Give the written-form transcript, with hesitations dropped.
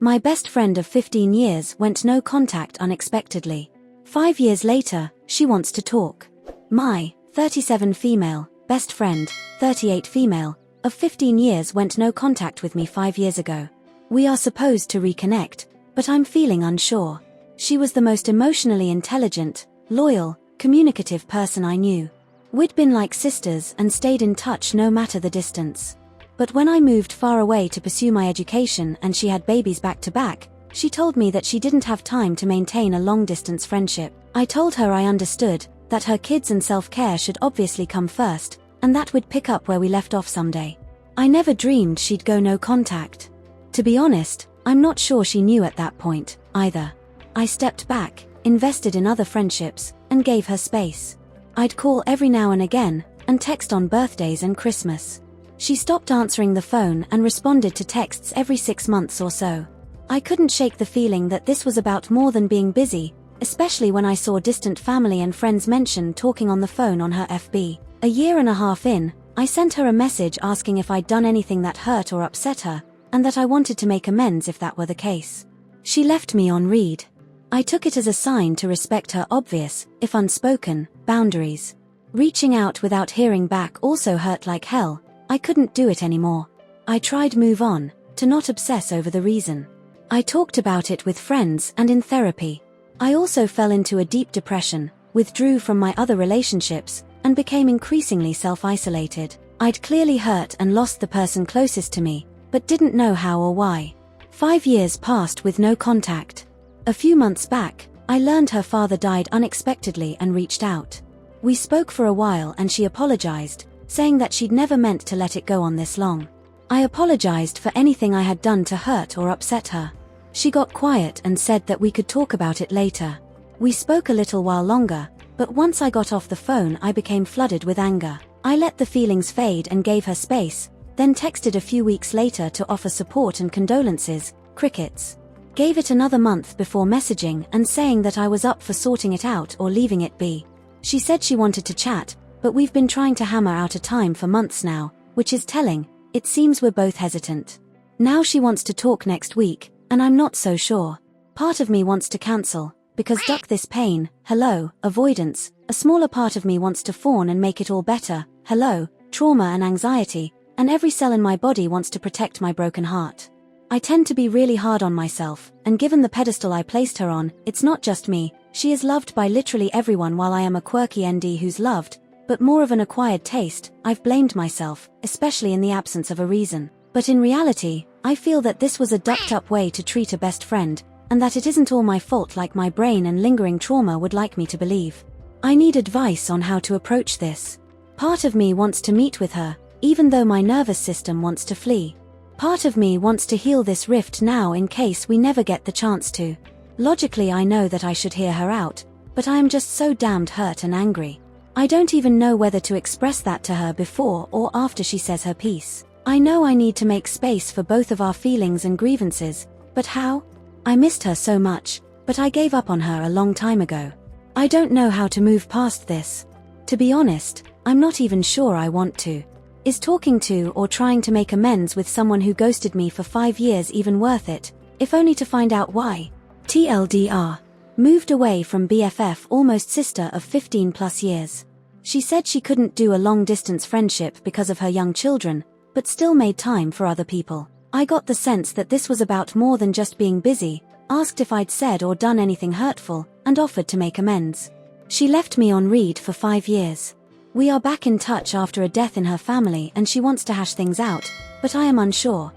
My best friend of 15 years went no contact unexpectedly. 5 years later, she wants to talk. My 37 female best friend, 38 female, of 15 years went no contact with me 5 years ago. We are supposed to reconnect, but I'm feeling unsure. She was the most emotionally intelligent, loyal, communicative person I knew. We'd been like sisters and stayed in touch no matter the distance. But when I moved far away to pursue my education and she had babies back to back, she told me that she didn't have time to maintain a long-distance friendship. I told her I understood, that her kids and self-care should obviously come first, and that we'd pick up where we left off someday. I never dreamed she'd go no contact. To be honest, I'm not sure she knew at that point, either. I stepped back, invested in other friendships, and gave her space. I'd call every now and again, and text on birthdays and Christmas. She stopped answering the phone and responded to texts every 6 months or so. I couldn't shake the feeling that this was about more than being busy, especially when I saw distant family and friends mention talking on the phone on her FB. A year and a half in, I sent her a message asking if I'd done anything that hurt or upset her, and that I wanted to make amends if that were the case. She left me on read. I took it as a sign to respect her obvious, if unspoken, boundaries. Reaching out without hearing back also hurt like hell. I couldn't do it anymore. I tried move on, to not obsess over the reason. I talked about it with friends and in therapy. I also fell into a deep depression, withdrew from my other relationships, and became increasingly self-isolated. I'd clearly hurt and lost the person closest to me, but didn't know how or why. 5 years passed with no contact. A few months back, I learned her father died unexpectedly and reached out. We spoke for a while and she apologized, saying that she'd never meant to let it go on this long. I apologized for anything I had done to hurt or upset her. She got quiet and said that we could talk about it later. We spoke a little while longer, but once I got off the phone I became flooded with anger. I let the feelings fade and gave her space, then texted a few weeks later to offer support and condolences, crickets. Gave it another month before messaging and saying that I was up for sorting it out or leaving it be. She said she wanted to chat, but we've been trying to hammer out a time for months now, which is telling. It seems we're both hesitant. Now she wants to talk next week, and I'm not so sure. Part of me wants to cancel, because duck this pain, hello, avoidance. A smaller part of me wants to fawn and make it all better, hello, trauma and anxiety, and every cell in my body wants to protect my broken heart. I tend to be really hard on myself, and given the pedestal I placed her on, it's not just me. She is loved by literally everyone while I am a quirky ND who's loved, but more of an acquired taste. I've blamed myself, especially in the absence of a reason. But in reality, I feel that this was a ducked-up way to treat a best friend, and that it isn't all my fault like my brain and lingering trauma would like me to believe. I need advice on how to approach this. Part of me wants to meet with her, even though my nervous system wants to flee. Part of me wants to heal this rift now in case we never get the chance to. Logically I know that I should hear her out, but I am just so damned hurt and angry. I don't even know whether to express that to her before or after she says her piece. I know I need to make space for both of our feelings and grievances, but how? I missed her so much, but I gave up on her a long time ago. I don't know how to move past this. To be honest, I'm not even sure I want to. Is talking to or trying to make amends with someone who ghosted me for 5 years even worth it, if only to find out why? TLDR. Moved away from BFF, almost sister of 15 plus years. She said she couldn't do a long-distance friendship because of her young children, but still made time for other people. I got the sense that this was about more than just being busy, asked if I'd said or done anything hurtful, and offered to make amends. She left me on read for 5 years. We are back in touch after a death in her family and she wants to hash things out, but I am unsure.